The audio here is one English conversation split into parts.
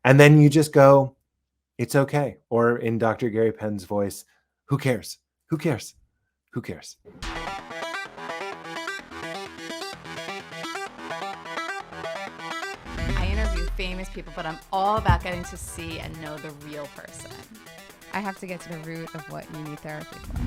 And then you just go, it's okay. Or in Dr. Gary Penn's voice, who cares? Who cares? Who cares? I interview famous people, but I'm all about getting to see and know the real person. I have to get to the root of what you need therapy for.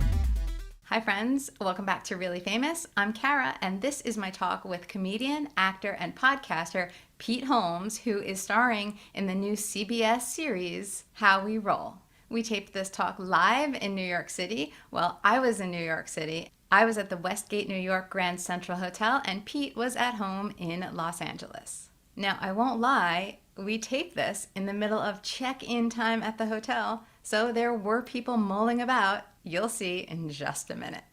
Hi friends, welcome back to Really Famous. I'm Kara, and this is my talk with comedian, actor, and podcaster Pete Holmes, who is starring in the new CBS series How We Roll. We taped this talk live in New York City. Well, I was in New York City. I was at the Westgate, New York Grand Central Hotel, and Pete was at home in Los Angeles. Now, I won't lie, we taped this in the middle of check-in time at the hotel, so there were people mulling about. You'll see in just a minute.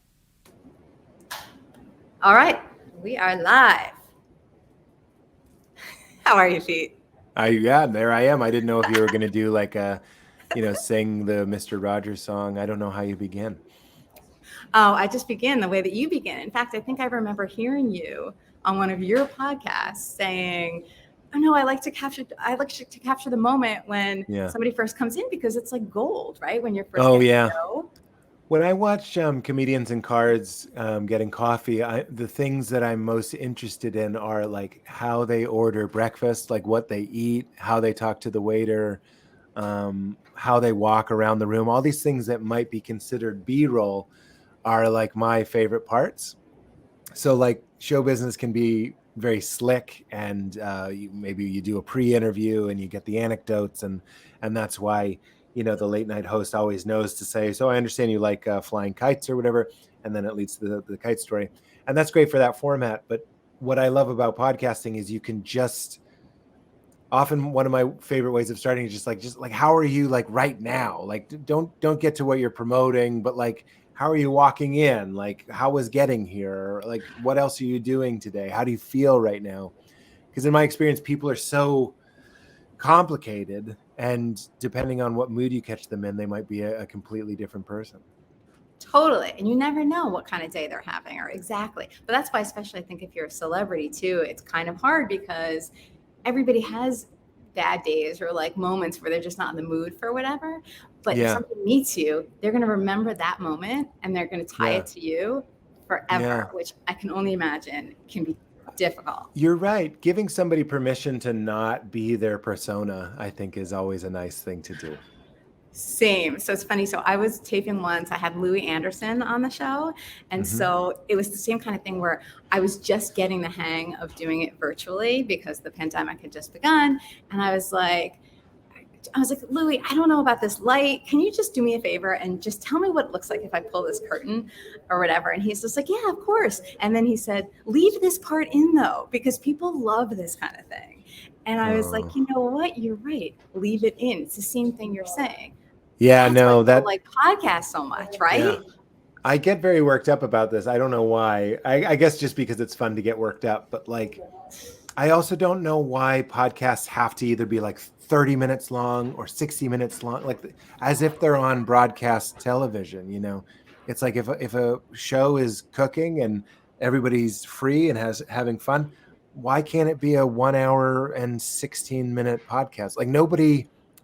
All right, we are live. How are you, Pete? Yeah, there I am. I didn't know if you were going to do like a, sing the Mr. Rogers song. I don't know how you begin. Oh, I just begin the way that you begin. In fact, I think I remember hearing you on one of your podcasts saying, "Oh no, I like to capture the moment when somebody first comes in because it's like gold, right? When you're first getting to know." When I watch comedians in cars getting coffee, the things that I'm most interested in are like how they order breakfast, like what they eat, how they talk to the waiter, how they walk around the room. All these things that might be considered B-roll are like my favorite parts. So like show business can be very slick, and maybe you do a pre-interview and you get the anecdotes, and that's why the late night host always knows to say, so I understand you like flying kites or whatever, and then it leads to the kite story, and that's great for that format. But what I love about podcasting is you can just often, one of my favorite ways of starting is just like how are you like right now, like don't get to what you're promoting, but like how are you walking in, like how was getting here, like what else are you doing today, how do you feel right now? Because in my experience, people are so complicated, and depending on what mood you catch them in, they might be a completely different person. Totally. And you never know what kind of day they're having or exactly. But that's why, especially I think if you're a celebrity too, it's kind of hard because everybody has bad days or like moments where they're just not in the mood for whatever. But if somebody meets you, they're going to remember that moment and they're going to tie it to you forever, which I can only imagine can be difficult. You're right. Giving somebody permission to not be their persona, I think, is always a nice thing to do. Same. So it's funny. So I was taping once, I had Louis Anderson on the show. And so it was the same kind of thing where I was just getting the hang of doing it virtually because the pandemic had just begun. And I was like, Louis, I don't know about this light. Can you just do me a favor and just tell me what it looks like if I pull this curtain or whatever? And he's just like, yeah, of course. And then he said, leave this part in though, because people love this kind of thing. And I was like, you know what? You're right. Leave it in. It's the same thing you're saying. Yeah, That's why people like podcasts so much, right? Yeah. I get very worked up about this. I don't know why. I guess just because it's fun to get worked up. But like, I also don't know why podcasts have to either be like 30 minutes long or 60 minutes long, like as if they're on broadcast television. It's like if a show is cooking and everybody's free and having fun, why can't it be a 1 hour and 16-minute podcast? Like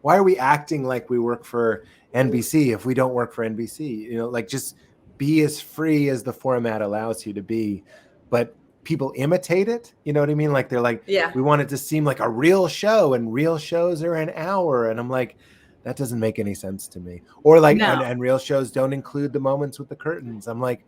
why are we acting like we work for NBC if we don't work for NBC? Like just be as free as the format allows you to be. But people imitate it. You know what I mean? Like they're like, we want it to seem like a real show, and real shows are an hour. And I'm like, that doesn't make any sense to me. Or like, and real shows don't include the moments with the curtains. I'm like,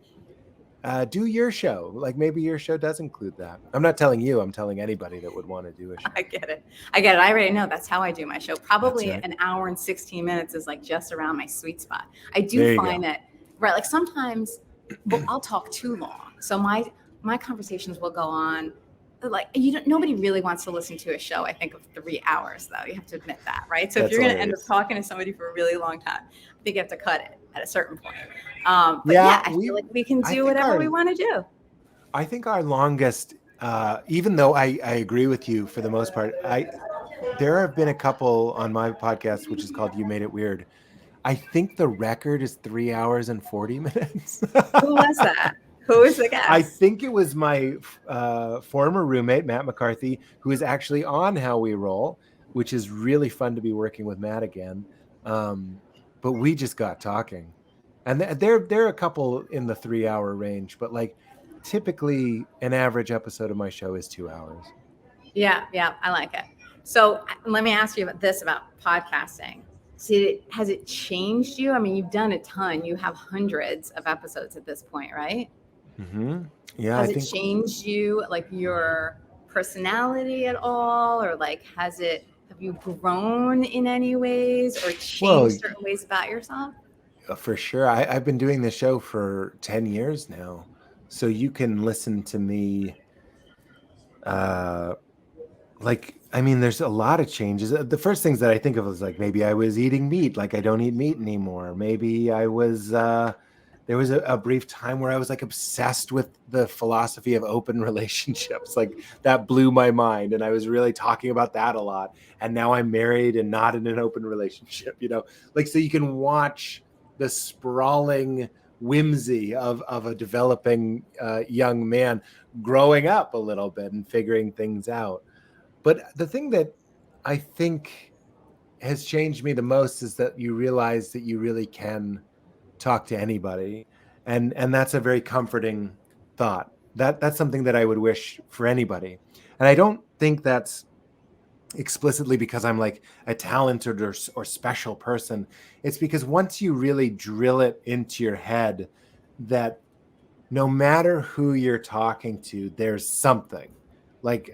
do your show. Like maybe your show does include that. I'm not telling you, I'm telling anybody that would want to do a show. I get it. I already know. That's how I do my show. Probably an hour and 16 minutes is like just around my sweet spot. I do find that, right, like sometimes I'll talk too long. So my conversations will go on like nobody really wants to listen to a show, I think, of 3 hours though. You have to admit that, right? So if you're going to end up talking to somebody for a really long time, I think you have to cut it at a certain point. But I feel like we can do whatever we want to do. I think our longest, even though I agree with you for the most part, there have been a couple on my podcast, which is called You Made It Weird. I think the record is 3 hours and 40 minutes. Who was that? Who was the guest? I think it was my former roommate, Matt McCarthy, who is actually on How We Roll. which is really fun to be working with Matt again. But we just got talking, and there are a couple in the 3 hour range, but like typically an average episode of my show is 2 hours. Yeah, I like it. So let me ask you about this about podcasting. Has it changed you? I mean, you've done a ton. You have hundreds of episodes at this point, right? Mm-hmm. Yeah, Has I it think. changed you, like your personality at all? Or like, have you grown in any ways or Well, changed certain ways about yourself? for sure. I've been doing this show for 10 years now. So you can listen to me. I mean, there's a lot of changes. The first things that I think of is like maybe I was eating meat, like I don't eat meat anymore. Maybe I was, there was a brief time where I was like obsessed with the philosophy of open relationships. Like that blew my mind. And I was really talking about that a lot. And now I'm married and not in an open relationship, like, so you can watch the sprawling whimsy of a developing young man growing up a little bit and figuring things out. But the thing that I think has changed me the most is that you realize that you really can talk to anybody, and that's a very comforting thought. That's something that I would wish for anybody. And I don't think that's explicitly because I'm like a talented or special person. It's because once you really drill it into your head that no matter who you're talking to, there's something. Like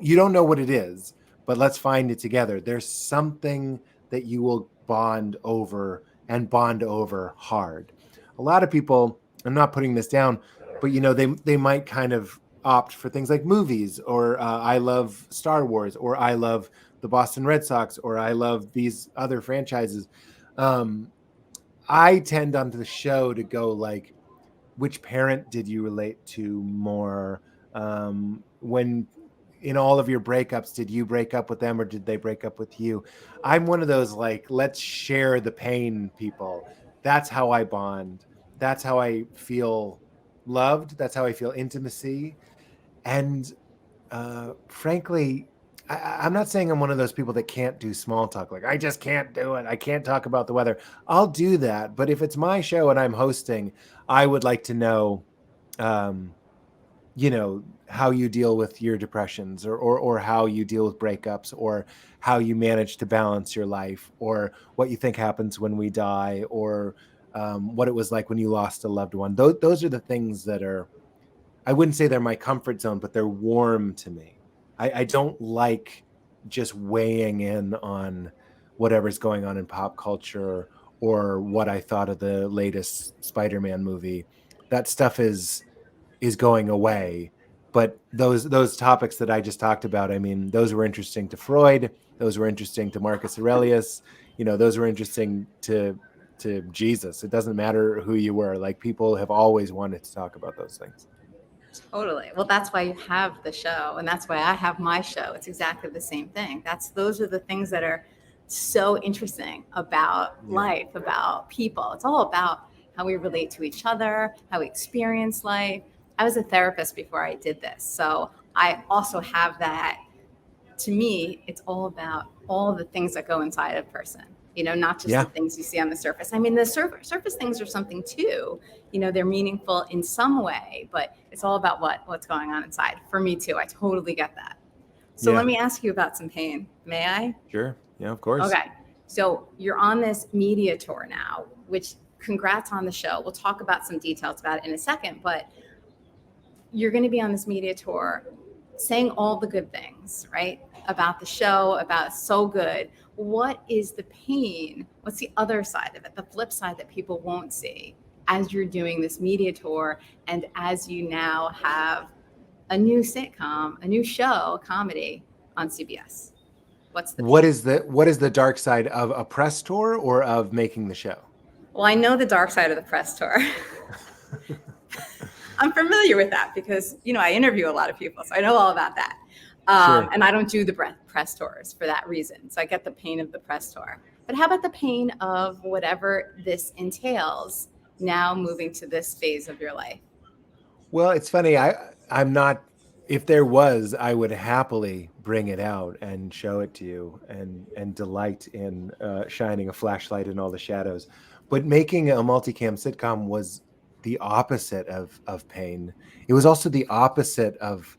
you don't know what it is, but let's find it together. There's something that you will bond over and bond over hard. A lot of people, I'm not putting this down, but they might kind of opt for things like movies, or I love Star Wars, or I love the Boston Red Sox, or I love these other franchises. I tend onto the show to go like, which parent did you relate to more? When in all of your breakups, did you break up with them or did they break up with you? I'm one of those like, let's share the pain people. That's how I bond. That's how I feel loved. That's how I feel intimacy. And frankly, I'm not saying I'm one of those people that can't do small talk. Like, I just can't do it. I can't talk about the weather. I'll do that. But if it's my show and I'm hosting, I would like to know, um, how you deal with your depressions, or how you deal with breakups, or how you manage to balance your life, or what you think happens when we die, or what it was like when you lost a loved one. Those are the things that are, I wouldn't say they're my comfort zone, but they're warm to me. I don't like just weighing in on whatever's going on in pop culture or what I thought of the latest Spider-Man movie. That stuff is going away. But those topics that I just talked about, I mean, those were interesting to Freud. Those were interesting to Marcus Aurelius. Those were interesting to Jesus. It doesn't matter who you were. Like, people have always wanted to talk about those things. Totally. Well, that's why you have the show, and that's why I have my show. It's exactly the same thing. Those are the things that are so interesting about life, about people. It's all about how we relate to each other, how we experience life. I was a therapist before I did this, so I also have that. To me, it's all about all the things that go inside a person, not just the things you see on the surface. I mean, the surface things are something too, they're meaningful in some way, but it's all about what's going on inside. For me too, I totally get that. So let me ask you about some pain. May I? Sure. Yeah, of course. Okay. So you're on this media tour now, which congrats on the show. We'll talk about some details about it in a second, but you're going to be on this media tour saying all the good things, right? About the show, about so good. What is the pain? What's the other side of it? The flip side that people won't see as you're doing this media tour, and as you now have a new sitcom, a new show, a comedy on CBS. What is the dark side of a press tour or of making the show? Well, I know the dark side of the press tour. I'm familiar with that because, I interview a lot of people, so I know all about that. Sure. And I don't do the press tours for that reason. So I get the pain of the press tour. But how about the pain of whatever this entails now moving to this phase of your life? Well, it's funny. I'm not if there was, I would happily bring it out and show it to you and delight in shining a flashlight in all the shadows. But making a multicam sitcom was the opposite of pain. It was also the opposite of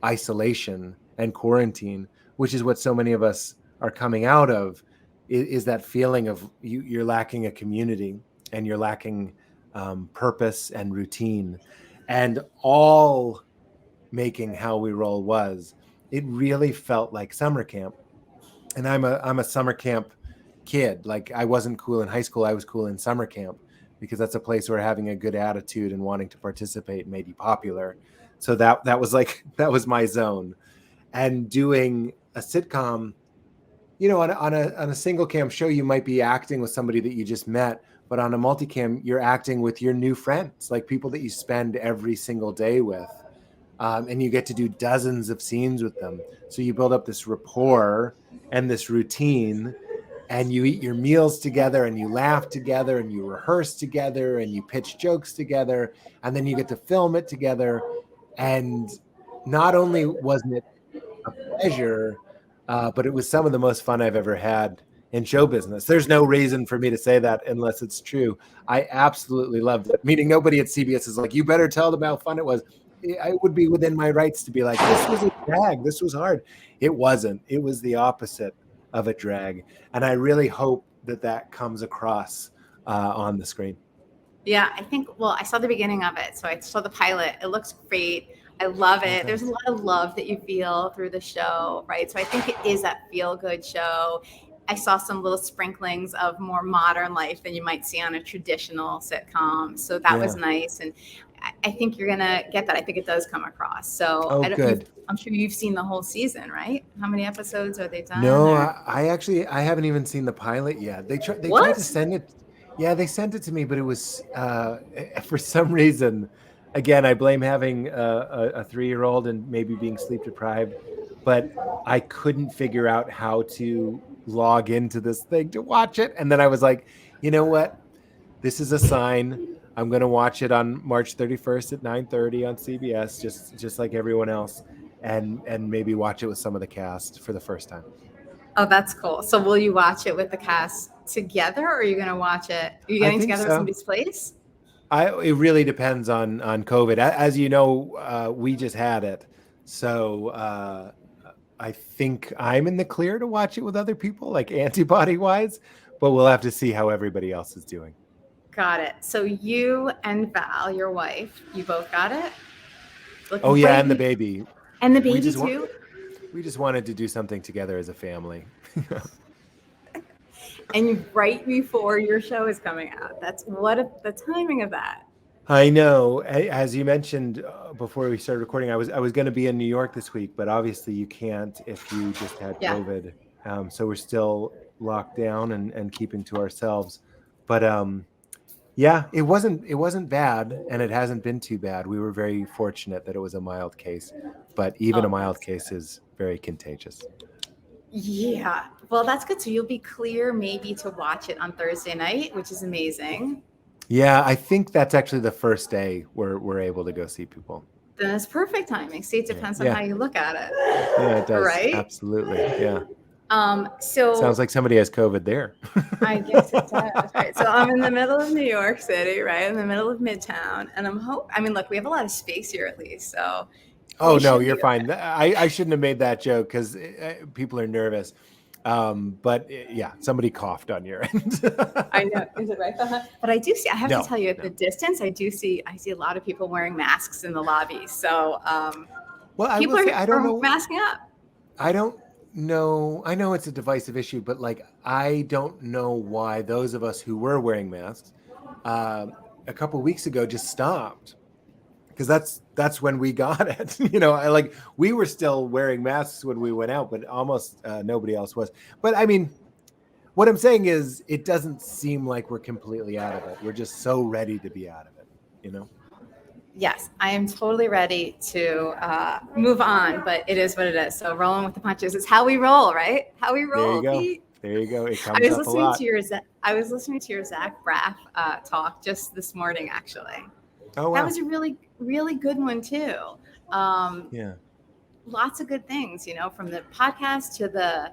isolation and quarantine, which is what so many of us are coming out of, is that feeling of you're lacking a community and you're lacking purpose and routine. And all making How We Roll was, it really felt like summer camp. And I'm a summer camp kid. Like, I wasn't cool in high school, I was cool in summer camp, because that's a place where having a good attitude and wanting to participate made you popular. So that was like that was my zone. And doing a sitcom, on a single cam show, you might be acting with somebody that you just met, but on a multicam, you're acting with your new friends, like people that you spend every single day with. And you get to do dozens of scenes with them. So you build up this rapport and this routine, and you eat your meals together and you laugh together and you rehearse together and you pitch jokes together, and then you get to film it together. And not only wasn't it a pleasure, but it was some of the most fun I've ever had in show business. There's no reason for me to say that unless it's true. I absolutely loved it. Meaning nobody at CBS is like, you better tell them how fun it was. I would be within my rights to be like, this was a drag. This was hard. It wasn't. It was the opposite of a drag. And I really hope that comes across on the screen. Yeah, I think, well, I saw the beginning of it. So I saw the pilot. It looks great. I love it. Okay. There's a lot of love that you feel through the show, right? So I think it is that feel-good show. I saw some little sprinklings of more modern life than you might see on a traditional sitcom. So that was nice. And I think you're going to get that. I think it does come across. So good. I'm sure you've seen the whole season, right? How many episodes are they done? No, I haven't even seen the pilot yet. They tried to send it. Yeah, they sent it to me, but it was for some reason, again, I blame having a 3-year-old and maybe being sleep deprived, but I couldn't figure out how to log into this thing to watch it. And then I was like, you know what? This is a sign. I'm going to watch it on March 31st at 9:30 on CBS, just like everyone else, and maybe watch it with some of the cast for the first time. Oh, that's cool. So will you watch it with the cast together, or are you going to watch it? Are you getting together at somebody's place? It really depends on COVID. As you know, we just had it. So I think I'm in the clear to watch it with other people, like antibody wise, but we'll have to see how everybody else is doing. Got it. So you and Val, your wife, you both got it? Oh, yeah, and the baby. And the baby too? We just wanted to do something together as a family. And right before your show is coming out. The timing of that. I know. As you mentioned before we started recording, I was going to be in New York this week, but obviously you can't if you just had COVID. So we're still locked down and keeping to ourselves. But yeah, it wasn't bad, and it hasn't been too bad. We were very fortunate that it was a mild case, but even a mild case is very contagious. Yeah. Well, that's good. So you'll be clear maybe to watch it on Thursday night, which is amazing. Yeah, I think that's actually the first day we're able to go see people. Then it's perfect timing. See, it depends on how you look at it. Yeah, it does. Right? Absolutely. Yeah. So sounds like somebody has COVID there. I guess it does. Right. So I'm in the middle of New York City, right? In the middle of Midtown. And look, we have a lot of space here at least. So oh, no, you're fine. I shouldn't have made that joke because people are nervous. But yeah, somebody coughed on your end. I know. Is it right behind? But I have to tell you, at the distance, I see a lot of people wearing masks in the lobby. So people are masking up. I don't know. I know it's a divisive issue, but like, I don't know why those of us who were wearing masks a couple of weeks ago just stopped. Because that's when we got it. We were still wearing masks when we went out, but almost nobody else was. But I mean, what I'm saying is, it doesn't seem like we're completely out of it. We're just so ready to be out of it, Yes, I am totally ready to move on, but it is what it is. So rolling with the punches is how we roll, right? How we roll. There you go. It comes up a lot. I was listening to your Zach Braff talk just this morning, actually. Oh, wow. That was a really, really good one too. Yeah. lots of good things, from the podcast to the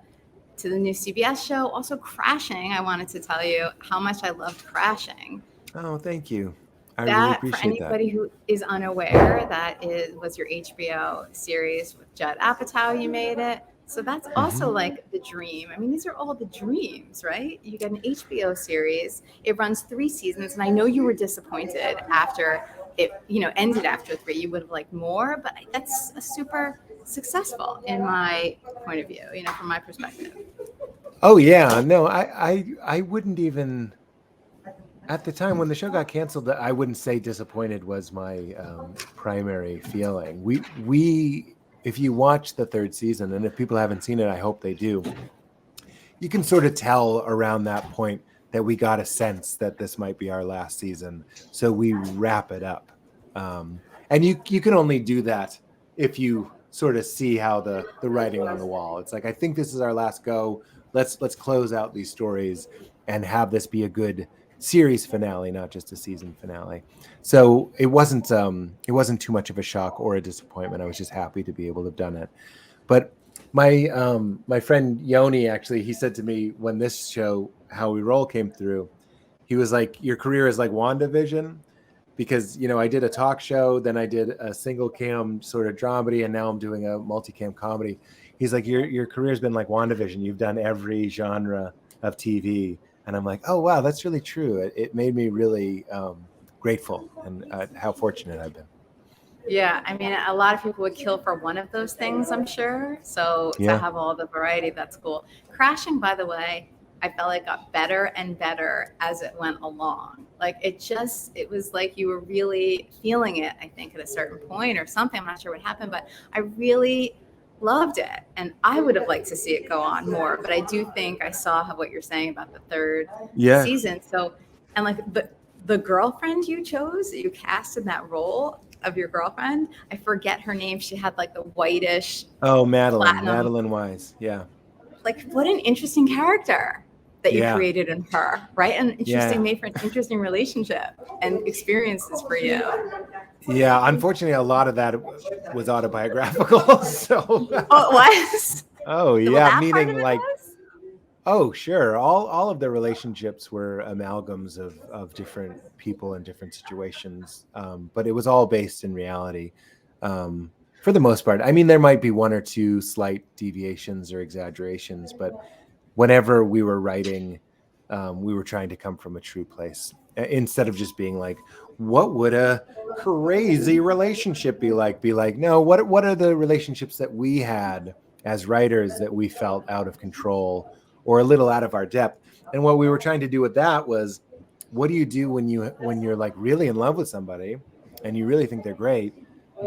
new CBS show. Also, Crashing. I wanted to tell you how much I loved Crashing. Oh, thank you. I really That, for appreciate that. anybody who is unaware, was your HBO series with Judd Apatow. You made it. So that's also Mhm. like the dream. I mean, these are all the dreams, right? You get an HBO series. It runs 3 seasons, and I know you were disappointed after it, ended after 3. You would have liked more, but that's a super successful in my point of view, from my perspective. Oh yeah, no, I wouldn't even at the time when the show got canceled. I wouldn't say disappointed was my primary feeling. We if you watch the 3rd season, and if people haven't seen it, I hope they do. You can sort of tell around that point that we got a sense that this might be our last season, so we wrap it up. And you can only do that if you sort of see how the writing on the wall. It's like, I think this is our last go. Let's close out these stories and have this be a good series finale, not just a season finale. So it wasn't too much of a shock or a disappointment. I was just happy to be able to have done it. But my friend Yoni, actually, he said to me when this show How We Roll came through, he was like, your career is like WandaVision, because I did a talk show, then I did a single cam sort of dramedy, and now I'm doing a multicam comedy. He's like, your career's been like WandaVision. You've done every genre of TV. And I'm like, oh wow, that's really true. It made me really grateful, and how fortunate I've been. Yeah, I mean, a lot of people would kill for one of those things, I'm sure. So to Yeah. have all the variety, that's cool. Crashing, by the way, I felt like got better and better as it went along. Like it was like you were really feeling it, I think, at a certain point or something. I'm not sure what happened, but I really loved it. And I would have liked to see it go on more. But I do think I saw what you're saying about the 3rd Yeah. season. So, and like the girlfriend you chose, you cast in that role of your girlfriend, I forget her name. She had like the whitish Oh, platinum. Madeline Wise. Yeah. Like, what an interesting character that you Yeah. created in her, right? And Yeah. made for an interesting relationship and experiences for you. Yeah, unfortunately, a lot of that was autobiographical. So, Oh, it was. oh Well, yeah, that part meaning of it like, was. oh sure, all of the relationships were amalgams of different people in different situations, but it was all based in reality, for the most part. I mean, there might be one or two slight deviations or exaggerations, but whenever we were writing, we were trying to come from a true place, instead of just being like, what would a crazy relationship be like? Be like, no, what are the relationships that we had as writers that we felt out of control or a little out of our depth? And what we were trying to do with that was, what do you do when you're like really in love with somebody and you really think they're great,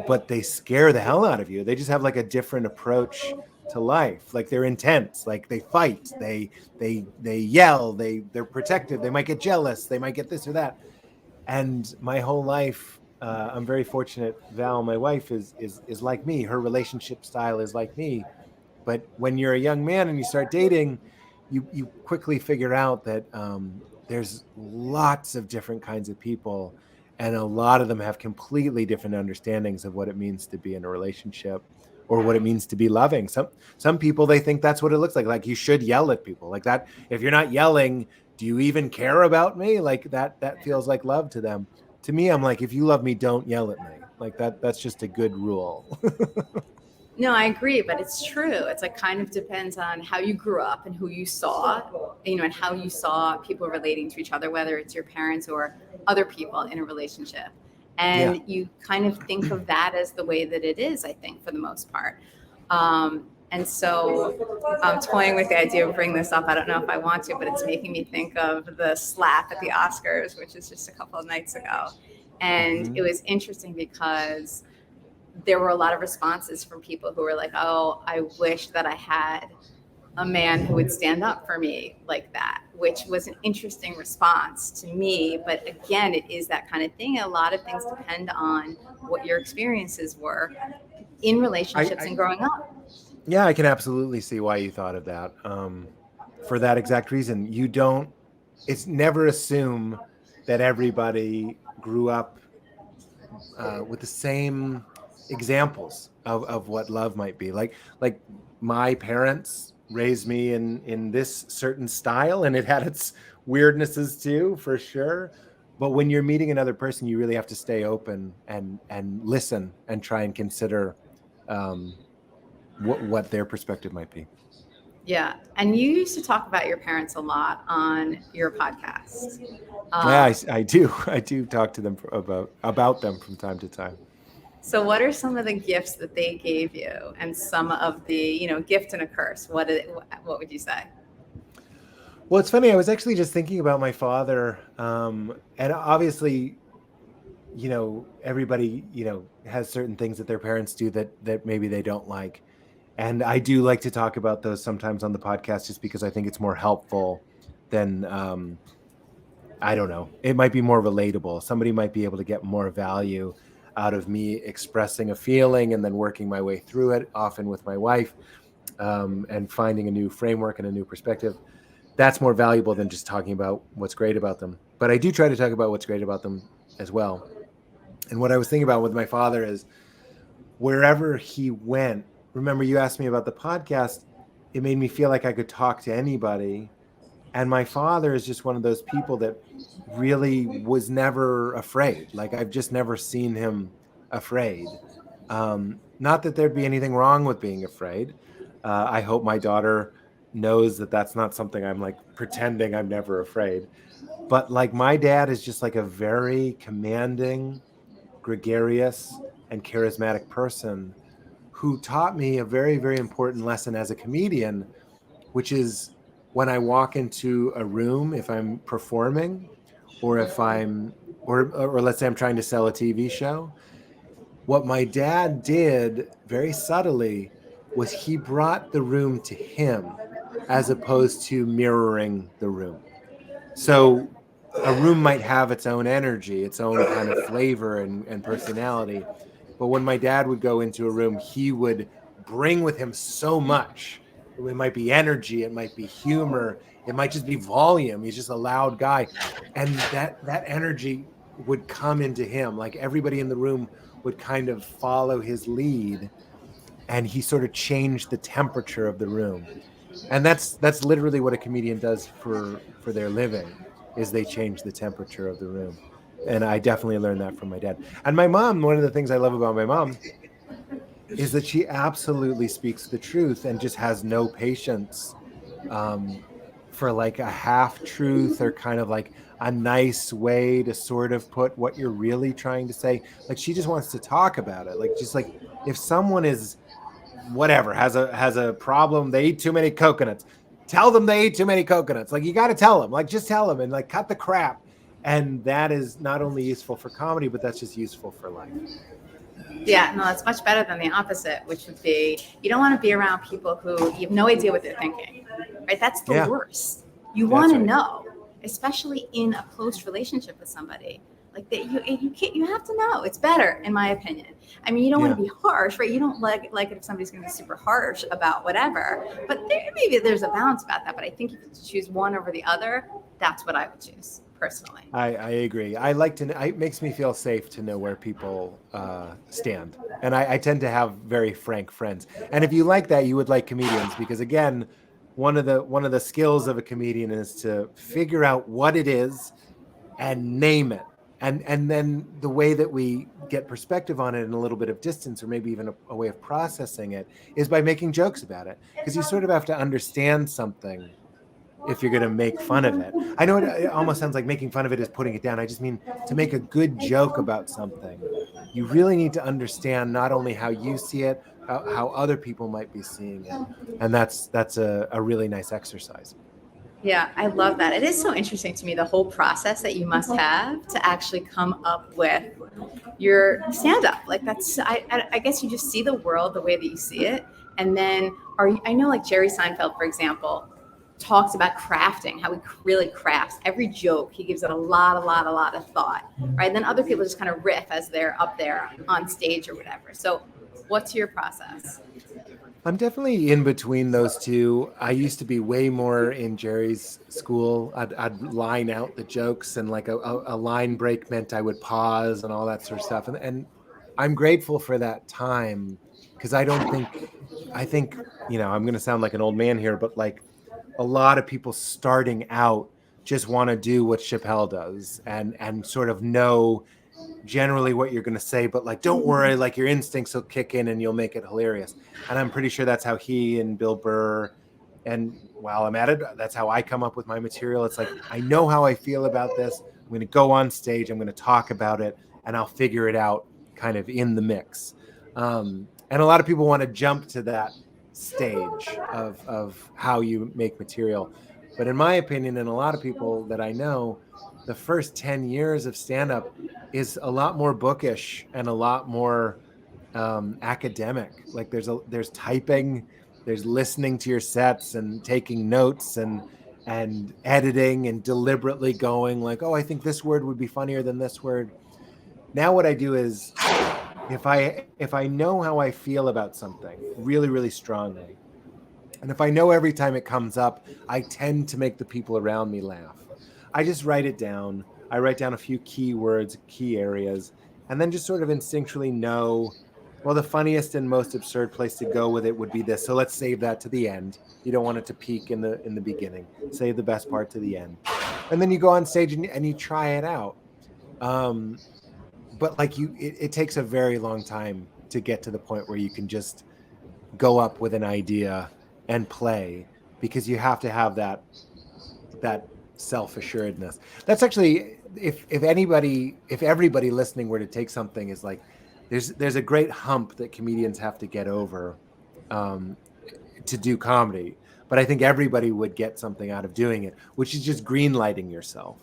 but they scare the hell out of you? They just have like a different approach to life. Like, they're intense, like they fight, they yell, they're protective, they might get jealous, they might get this or that. And my whole life, I'm very fortunate. Val, my wife, is like me. Her relationship style is like me. But when you're a young man and you start dating, you quickly figure out that there's lots of different kinds of people, and a lot of them have completely different understandings of what it means to be in a relationship or what it means to be loving. Some people, they think that's what it looks like. Like, you should yell at people like that. If you're not yelling, do you even care about me? Like, that feels like love to them. To me, I'm like, if you love me, don't yell at me. Like, that's just a good rule. No, I agree, but it's true. It's like kind of depends on how you grew up and who you saw, and how you saw people relating to each other, whether it's your parents or other people in a relationship. Yeah. And you kind of think of that as the way that it is, I think, for the most part. And so I'm toying with the idea of bringing this up. I don't know if I want to, but it's making me think of the slap at the Oscars, which is just a couple of nights ago. And Mhm. it was interesting because there were a lot of responses from people who were like, oh, I wish that I had a man who would stand up for me like that, which was an interesting response to me. But again, it is that kind of thing. A lot of things depend on what your experiences were in relationships and growing up. Yeah, I can absolutely see why you thought of that. For that exact reason, it's never assume that everybody grew up with the same examples of what love might be. Like my parents raised me in this certain style, and it had its weirdnesses too, for sure. But when you're meeting another person, you really have to stay open and listen and try and consider um, what their perspective might be. Yeah. And you used to talk about your parents a lot on your podcast. Yeah, Um, I do. I do talk to them about them from time to time. so what are some of the gifts that they gave you and some of the, gift and a curse? What would you say? Well, it's funny. I was actually just thinking about my father, and obviously, everybody, has certain things that their parents do that maybe they don't like. And I do like to talk about those sometimes on the podcast, just because I think it's more helpful than, I don't know, it might be more relatable. Somebody might be able to get more value out of me expressing a feeling and then working my way through it, often with my wife, and finding a new framework and a new perspective. That's more valuable than just talking about what's great about them. But I do try to talk about what's great about them as well. And what I was thinking about with my father is, wherever he went, remember you asked me about the podcast, it made me feel like I could talk to anybody. And my father is just one of those people that really was never afraid. Like, I've just never seen him afraid. Not that there'd be anything wrong with being afraid. I hope my daughter knows that that's not something I'm like pretending I'm never afraid. But like, my dad is just like a very commanding, gregarious, and charismatic person who taught me a very, very important lesson as a comedian, which is, when I walk into a room, if I'm performing, or if I'm, or let's say I'm trying to sell a TV show, what my dad did very subtly was he brought the room to him, as opposed to mirroring the room. So a room might have its own energy, its own kind of flavor and personality. But when my dad would go into a room, he would bring with him so much. It might be energy, it might be humor, it might just be volume. He's just a loud guy. And that energy would come into him. Like, everybody in the room would kind of follow his lead, and he sort of changed the temperature of the room. And that's literally what a comedian does for their living, is they change the temperature of the room. And I definitely learned that from my dad. And my mom, one of the things I love about my mom is that she absolutely speaks the truth and just has no patience um, for like a half truth, or kind of like a nice way to sort of put what you're really trying to say. Like, she just wants to talk about it. Like, just like, if someone is, whatever, has a problem, they eat too many coconuts, tell them they eat too many coconuts. Like, you got to tell them, like, just tell them, and like, cut the crap. And that is not only useful for comedy, but that's just useful for life. Yeah, no, that's much better than the opposite, which would be, you don't want to be around people who you have no idea what they're thinking, right? That's the Yeah. worst. You That's want to right. know, especially in a close relationship with somebody. Like that, you can't. You have to know. It's better, in my opinion. I mean, you don't want to be harsh, right? You don't like it if somebody's going to be super harsh about whatever. But maybe there's a balance about that. But I think if you choose one over the other, that's what I would choose personally. I agree. I like to. It makes me feel safe to know where people stand, and I tend to have very frank friends. And if you like that, you would like comedians, because again, one of the skills of a comedian is to figure out what it is and name it. And then the way that we get perspective on it, and a little bit of distance, or maybe even a way of processing it, is by making jokes about it, because you sort of have to understand something if you're going to make fun of it. I know it almost sounds like making fun of it is putting it down. I just mean, to make a good joke about something, you really need to understand not only how you see it, how other people might be seeing it. And that's a really nice exercise. Yeah, I love that. It is so interesting to me, the whole process that you must have to actually come up with your stand up. Like, I guess you just see the world the way that you see it. And then I know, like Jerry Seinfeld, for example, talks about crafting, how he really crafts every joke. He gives it a lot of thought, right? And then other people just kind of riff as they're up there on stage or whatever. So what's your process? I'm definitely in between those two. I used to be way more in Jerry's school. I'd line out the jokes, and like a line break meant I would pause and all that sort of stuff. And I'm grateful for that time, because I think, I'm going to sound like an old man here, but like a lot of people starting out just want to do what Chappelle does and sort of know generally what you're going to say, but like, don't worry, like your instincts will kick in and you'll make it hilarious. And I'm pretty sure that's how he and Bill Burr, and while I'm at it, that's how I come up with my material. It's like, I know how I feel about this. I'm going to go on stage, I'm going to talk about it, and I'll figure it out kind of in the mix. And a lot of people want to jump to that stage of how you make material. But in my opinion, and a lot of people that I know, the first 10 years of stand-up is a lot more bookish and a lot more academic. Like there's typing, there's listening to your sets and taking notes and editing and deliberately going like, oh, I think this word would be funnier than this word. Now what I do is, if I know how I feel about something really, really strongly, and if I know every time it comes up, I tend to make the people around me laugh. I just write it down. I write down a few key words, key areas, and then just sort of instinctually know, well, the funniest and most absurd place to go with it would be this. So let's save that to the end. You don't want it to peak in the beginning. Save the best part to the end. And then you go on stage and you try it out. But like it takes a very long time to get to the point where you can just go up with an idea and play, because you have to have that self-assuredness. That's actually, if everybody listening were to take something, is like there's a great hump that comedians have to get over to do comedy, but I think everybody would get something out of doing it, which is just green lighting yourself.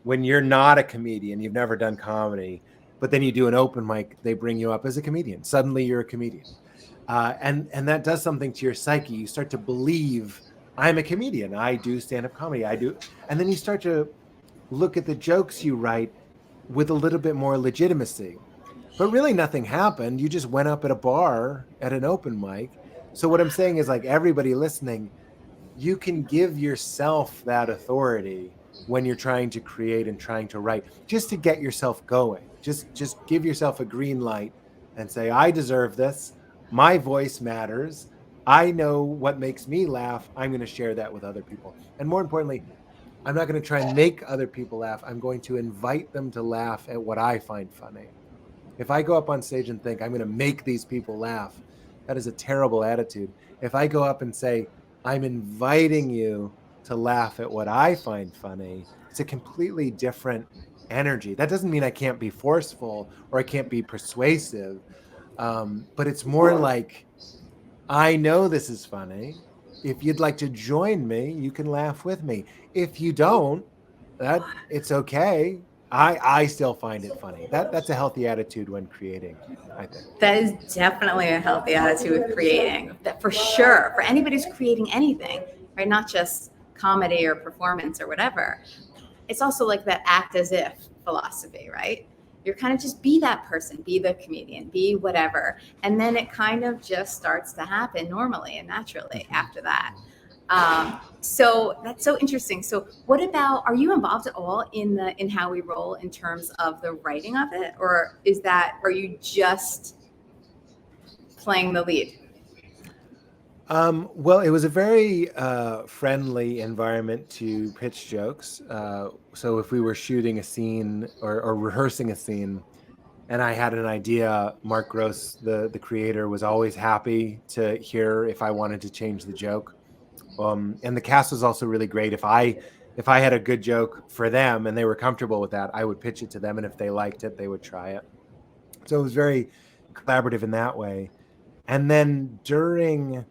When you're not a comedian, you've never done comedy, but then you do an open mic, they bring you up as a comedian. Suddenly you're a comedian. And that does something to your psyche. You start to believe, I'm a comedian. I do stand-up comedy. I do. And then you start to look at the jokes you write with a little bit more legitimacy. But really nothing happened. You just went up at a bar at an open mic. So what I'm saying is, like, everybody listening, you can give yourself that authority when you're trying to create and trying to write, just to get yourself going. Just give yourself a green light and say, I deserve this. My voice matters. I know what makes me laugh. I'm going to share that with other people. And more importantly, I'm not going to try and make other people laugh. I'm going to invite them to laugh at what I find funny. If I go up on stage and think I'm going to make these people laugh, that is a terrible attitude. If I go up and say, I'm inviting you to laugh at what I find funny, it's a completely different energy. That doesn't mean I can't be forceful or I can't be persuasive, but it's more like, I know this is funny. If you'd like to join me, you can laugh with me. If you don't, it's okay. I still find it funny. That's a healthy attitude when creating, I think. That is definitely a healthy attitude with creating. That for sure. For anybody who's creating anything, right? Not just comedy or performance or whatever. It's also like that act as if philosophy, right? You're kind of just be that person, be the comedian, be whatever. And then it kind of just starts to happen normally and naturally after that. So that's so interesting. So what about, are you involved at all in how we roll in terms of the writing of it? Or are you just playing the lead? Well, it was a very friendly environment to pitch jokes. So if we were shooting a scene or rehearsing a scene and I had an idea, Mark Gross, the creator, was always happy to hear if I wanted to change the joke. And the cast was also really great. If I had a good joke for them and they were comfortable with that, I would pitch it to them. And if they liked it, they would try it. So it was very collaborative in that way. And then during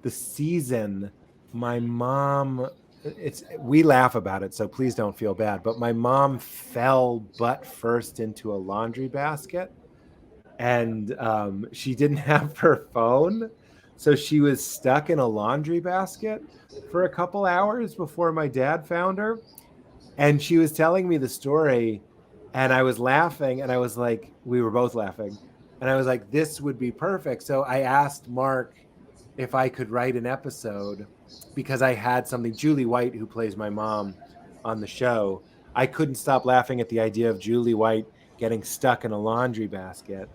the season, my mom, we laugh about it, so please don't feel bad, but my mom fell butt first into a laundry basket, and she didn't have her phone, so she was stuck in a laundry basket for a couple hours before my dad found her. And she was telling me the story, and I was laughing, and I was like, we were both laughing, and I was like, this would be perfect. So I asked Mark if I could write an episode, because I had something. Julie White, who plays my mom on the show, I couldn't stop laughing at the idea of Julie White getting stuck in a laundry basket.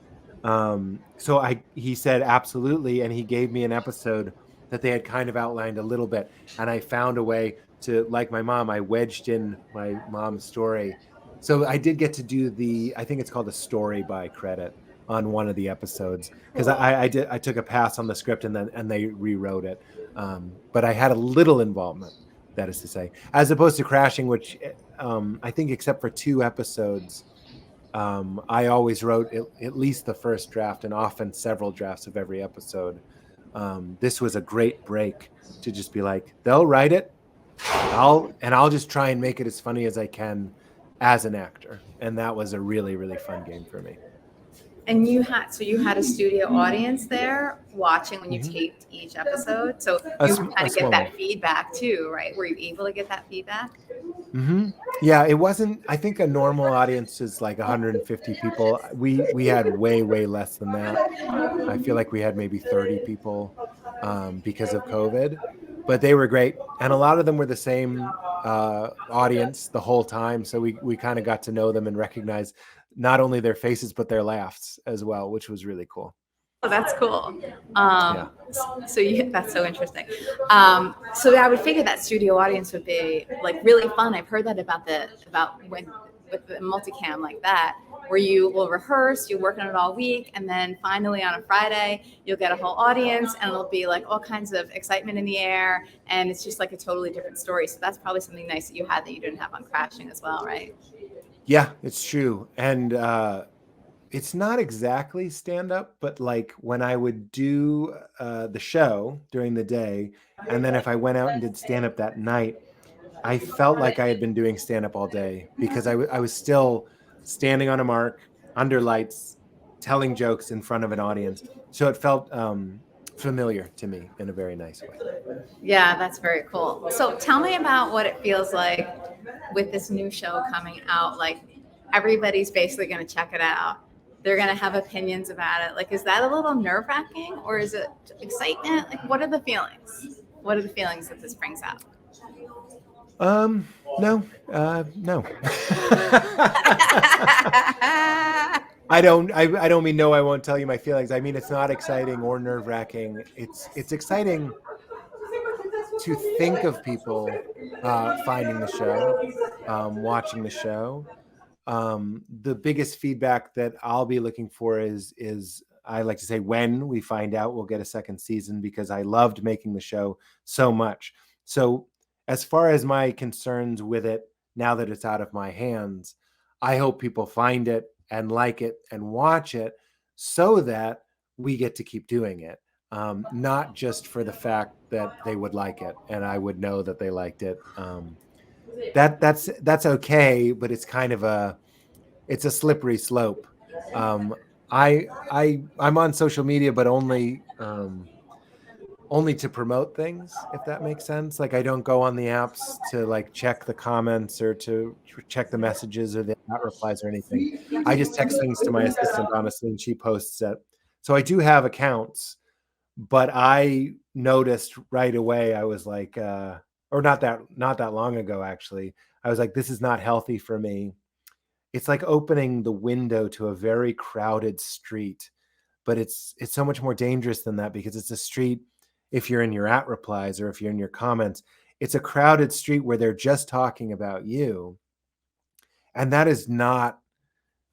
So he said absolutely, and he gave me an episode that they had kind of outlined a little bit, and I found a way to, like my mom, I wedged in my mom's story. So I did get to do I think it's called a story by credit on one of the episodes, because I took a pass on the script and they rewrote it. But I had a little involvement, that is to say, as opposed to Crashing, which I think except for 2 episodes, I always wrote at least the first draft and often several drafts of every episode. This was a great break to just be like, they'll write it, I'll just try and make it as funny as I can as an actor. And that was a really, really fun game for me. And you had a studio audience there watching when you taped each episode, so you kind of get that feedback too, right? Were you able to get that feedback? Yeah, it wasn't. I think a normal audience is like 150 people. We had way less than that. I feel like we had maybe 30 people because of COVID, but they were great, and a lot of them were the same audience the whole time. So we kind of got to know them and recognize not only their faces but their laughs as well, which was really cool. Oh, that's cool. Yeah. That's so interesting. So I would figure that studio audience would be like really fun. I've heard that about when with the multicam like that, where you will rehearse, you're working on it all week, and then finally on a Friday, you'll get a whole audience, and it'll be like all kinds of excitement in the air, and it's just like a totally different story. So that's probably something nice that you had that you didn't have on Crashing as well, right? Yeah, it's true. And it's not exactly stand-up, but like when I would do the show during the day, and then if I went out and did stand-up that night, I felt like I had been doing stand-up all day, because I was still standing on a mark under lights, telling jokes in front of an audience. So it felt familiar to me in a very nice way. Yeah, that's very cool. So tell me about what it feels like with this new show coming out. Like, everybody's basically going to check it out. They're going to have opinions about it. Like, is that a little nerve-wracking, or is it excitement? Like, what are the feelings? What are the feelings that this brings out? No. I don't mean no, I won't tell you my feelings. I mean, it's not exciting or nerve-wracking. It's exciting to think of people finding the show, watching the show. The biggest feedback that I'll be looking for is I like to say, when we find out we'll get a second season, because I loved making the show so much. So as far as my concerns with it, now that it's out of my hands, I hope people find it and like it and watch it, so that we get to keep doing it. Not just for the fact that they would like it and I would know that they liked it. That's okay, but it's kind of it's a slippery slope. I'm on social media, but only to promote things, if that makes sense. Like, I don't go on the apps to like check the comments or to check the messages or the replies or anything. I just text things to my assistant, honestly, and she posts it. So I do have accounts, but I noticed right away, I was like, or not that long ago, actually, I was like, this is not healthy for me. It's like opening the window to a very crowded street, but it's so much more dangerous than that, because it's a street, if you're in your replies or if you're in your comments, it's a crowded street where they're just talking about you. And that is not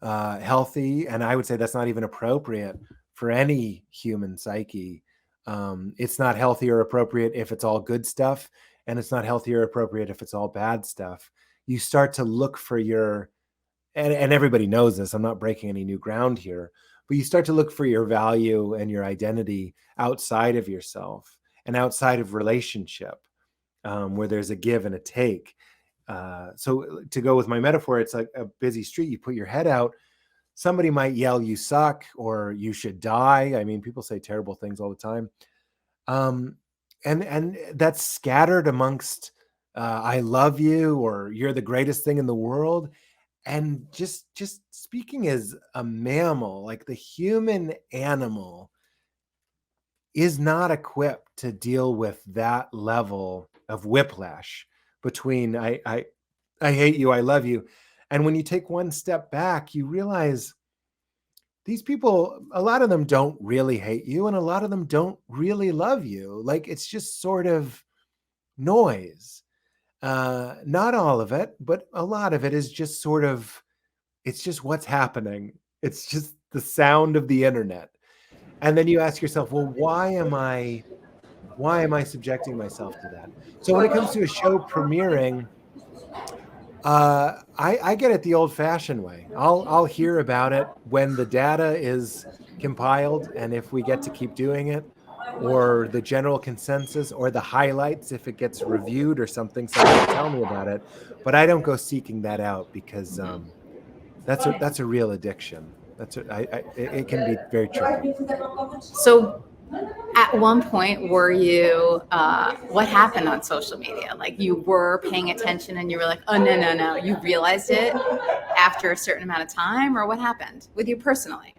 healthy. And I would say that's not even appropriate for any human psyche. It's not healthy or appropriate if it's all good stuff, and it's not healthy or appropriate if it's all bad stuff. You start to look for and everybody knows this, I'm not breaking any new ground here, but you start to look for your value and your identity outside of yourself and outside of relationship, where there's a give and a take. So to go with my metaphor, it's like a busy street. You put your head out, somebody might yell, "You suck," or "You should die." I mean, people say terrible things all the time. And that's scattered amongst "I love you," or "You're the greatest thing in the world." And just speaking as a mammal, like the human animal is not equipped to deal with that level of whiplash between I hate you, I love you. And when you take one step back, you realize these people, a lot of them don't really hate you, and a lot of them don't really love you. Like, it's just sort of noise. Not all of it, but a lot of it is just sort of, it's just what's happening. It's just the sound of the internet. And then you ask yourself, well, why am I subjecting myself to that? So when it comes to a show premiering, I get it the old-fashioned way. I'll hear about it when the data is compiled, and if we get to keep doing it, or the general consensus, or the highlights if it gets reviewed or something. Somebody will tell me about it, but I don't go seeking that out because that's a real addiction. It can be very tricky. So at one point, were you, what happened on social media? Like, you were paying attention and you were like, oh, no. You realized it after a certain amount of time, or what happened with you personally?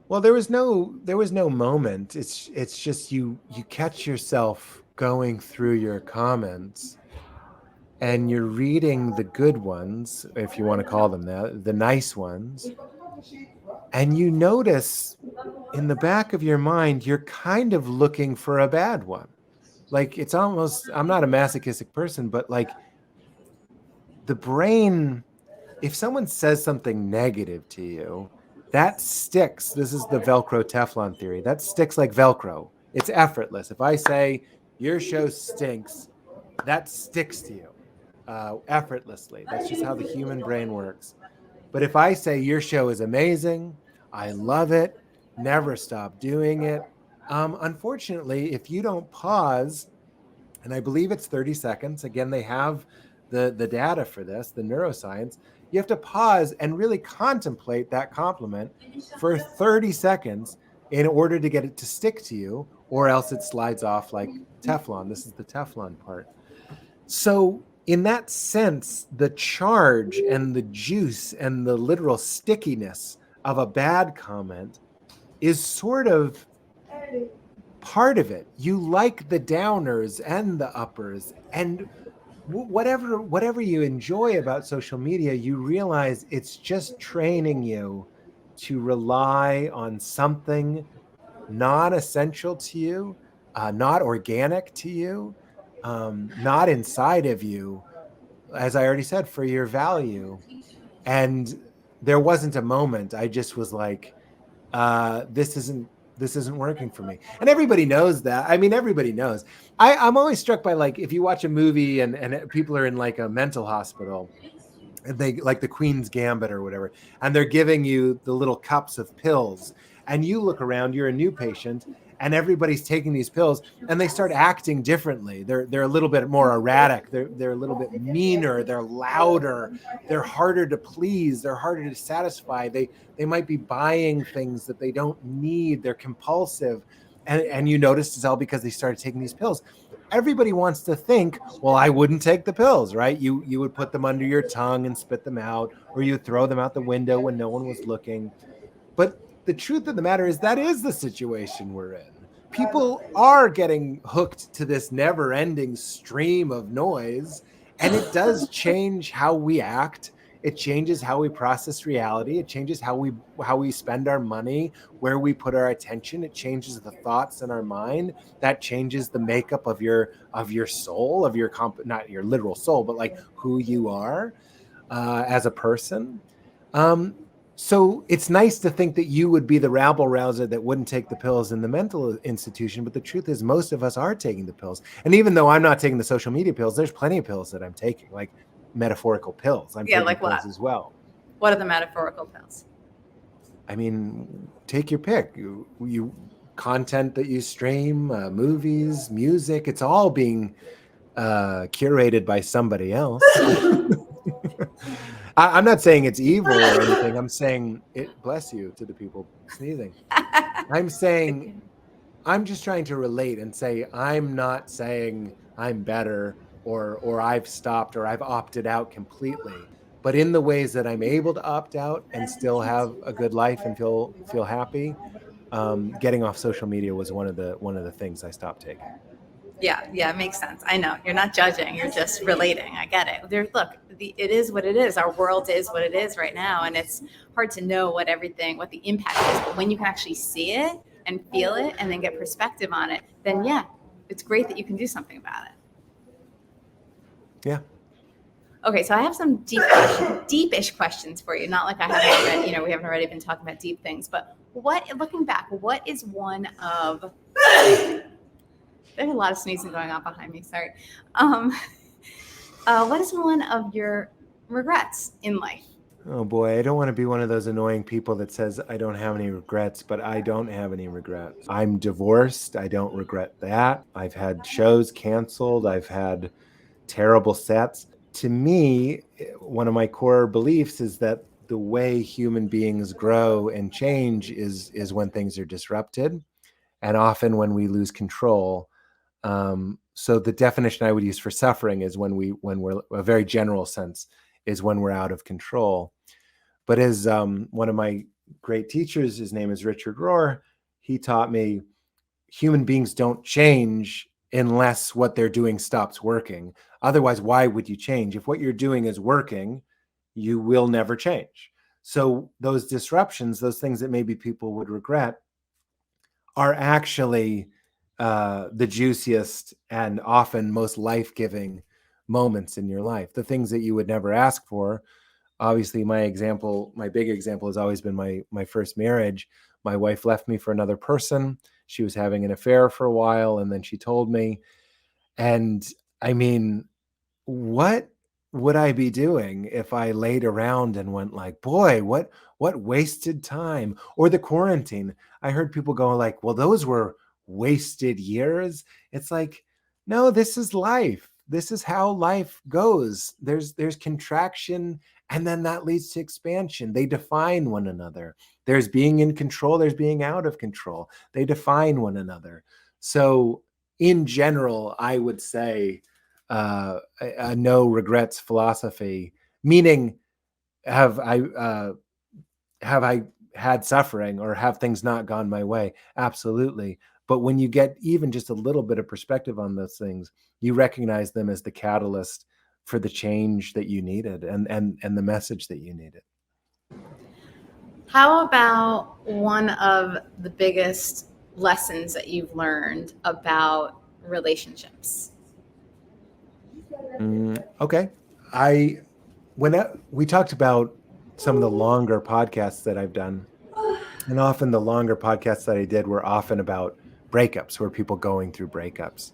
Well, there was no moment. It's just you catch yourself going through your comments, and you're reading the good ones, if you want to call them that, the nice ones, and you notice in the back of your mind, you're kind of looking for a bad one. Like, it's almost, I'm not a masochistic person, but like, the brain, if someone says something negative to you, that sticks. This is the Velcro Teflon theory. That sticks like Velcro. It's effortless. If I say your show stinks, that sticks to you effortlessly. That's just how the human brain works. But if I say your show is amazing, I love it, never stop doing it, unfortunately, if you don't pause, and I believe it's 30 seconds, again, they have the data for this, the neuroscience, you have to pause and really contemplate that compliment for 30 seconds in order to get it to stick to you, or else it slides off like Teflon. This is the Teflon part. So in that sense, the charge and the juice and the literal stickiness of a bad comment is sort of part of it. You like the downers and the uppers, and whatever you enjoy about social media, you realize it's just training you to rely on something non-essential to you, not organic to you, not inside of you, as I already said, for your value. And there wasn't a moment I just was like, this isn't working for me. And everybody knows that. I mean, everybody knows. I'm always struck by, like, if you watch a movie and people are in like a mental hospital, and they, like the Queen's Gambit or whatever, and they're giving you the little cups of pills, and you look around, you're a new patient, and everybody's taking these pills, and they start acting differently. They're a little bit more erratic. They're a little bit meaner. They're louder. They're harder to please. They're harder to satisfy. They might be buying things that they don't need. They're compulsive, and you notice it's all because they started taking these pills. Everybody wants to think, well, I wouldn't take the pills, right? You would put them under your tongue and spit them out, or you throw them out the window when no one was looking. But the truth of the matter is that is the situation we're in. People are getting hooked to this never-ending stream of noise, and it does change how we act. It changes how we process reality. It changes how we spend our money, where we put our attention. It changes the thoughts in our mind. That changes the makeup of your soul, of your not your literal soul, but like who you are as a person. So it's nice to think that you would be the rabble rouser that wouldn't take the pills in the mental institution, but the truth is most of us are taking the pills. And even though I'm not taking the social media pills, there's plenty of pills that I'm taking, like metaphorical pills. I'm taking like pills what? as well. What are the metaphorical pills? I mean, take your pick. You content that you stream, movies, music, it's all being curated by somebody else. I'm not saying it's evil or anything. I'm saying it, bless you to the people sneezing. I'm saying, I'm just trying to relate and say, I'm not saying I'm better or I've stopped or I've opted out completely, but in the ways that I'm able to opt out and still have a good life and feel happy, getting off social media was one of the things I stopped taking. Yeah, it makes sense. I know you're not judging; you're just relating. I get it. It is what it is. Our world is what it is right now, and it's hard to know what the impact is. But when you can actually see it and feel it, and then get perspective on it, then yeah, it's great that you can do something about it. Yeah. Okay, so I have some deepish questions for you. Not like I haven't already, we haven't already been talking about deep things, but looking back, what is one of there's a lot of sneezing going on behind me. Sorry. What is one of your regrets in life? Oh boy, I don't want to be one of those annoying people that says I don't have any regrets, but I don't have any regrets. I'm divorced. I don't regret that. I've had shows canceled. I've had terrible sets. To me, one of my core beliefs is that the way human beings grow and change is when things are disrupted, and often when we lose control. So the definition I would use for suffering is when we're a very general sense is when we're out of control. But as one of my great teachers, his name is Richard Rohr, he taught me human beings don't change unless what they're doing stops working. Otherwise, why would you change? If what you're doing is working, you will never change. So those disruptions, those things that maybe people would regret, are actually the juiciest and often most life-giving moments in your life. The things that you would never ask for. Obviously, my big example has always been my first marriage. My wife left me for another person. She was having an affair for a while, and then she told me. And I mean, what would I be doing if I laid around and went like, boy, what wasted time? Or the quarantine. I heard people go like, well, those were wasted years. It's like, no, this is life. This is how life goes. There's contraction, and then that leads to expansion. They define one another. There's being in control, there's being out of control. They define one another. So in general, I would say a no regrets philosophy, meaning have I had suffering or have things not gone my way? Absolutely. But when you get even just a little bit of perspective on those things, you recognize them as the catalyst for the change that you needed and the message that you needed. How about one of the biggest lessons that you've learned about relationships? Okay. We talked about some of the longer podcasts that I've done, and often the longer podcasts that I did were often about breakups, where people going through breakups.